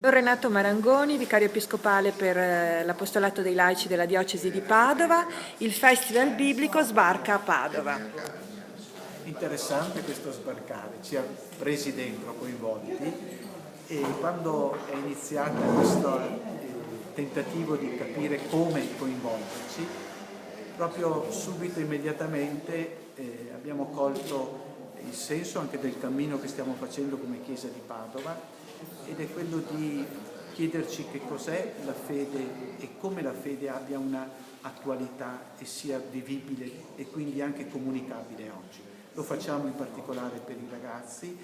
Don Renato Marangoni, vicario episcopale per l'Apostolato dei Laici della Diocesi di Padova. Il Festival Biblico sbarca a Padova. Interessante questo sbarcare, ci ha presi dentro, coinvolti, e quando è iniziato questo tentativo di capire come coinvolgerci, proprio subito, immediatamente abbiamo colto il senso anche del cammino che stiamo facendo come Chiesa di Padova, ed è quello di chiederci che cos'è la fede e come la fede abbia una attualità e sia vivibile e quindi anche comunicabile oggi. Lo facciamo in particolare per i ragazzi,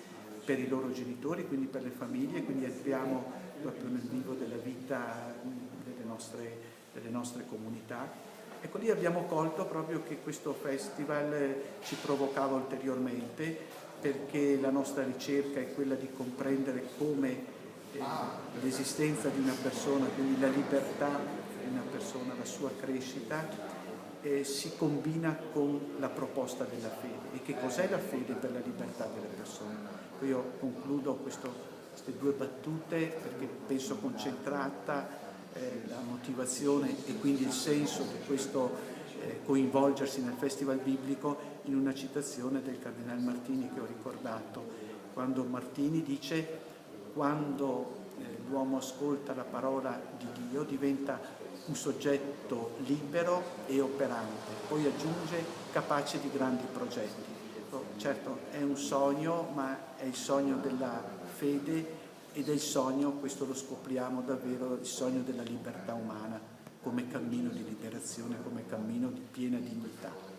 per i loro genitori, quindi per le famiglie, quindi entriamo proprio nel vivo della vita delle nostre comunità. Ecco, lì abbiamo colto proprio che questo festival ci provocava ulteriormente, perché la nostra ricerca è quella di comprendere come l'esistenza di una persona, quindi la libertà di una persona, la sua crescita, si combina con la proposta della fede. E che cos'è la fede per la libertà delle persone? Io concludo queste due battute perché penso concentrata la motivazione e quindi il senso di questo coinvolgersi nel Festival Biblico in una citazione del Cardinale Martini che ho ricordato, quando Martini dice: quando l'uomo ascolta la parola di Dio diventa un soggetto libero e operante, poi aggiunge capace di grandi progetti. Certo, è un sogno, ma è il sogno della fede ed è il sogno, questo lo scopriamo davvero, il sogno della libertà umana come cammino di liberazione, come cammino di piena dignità.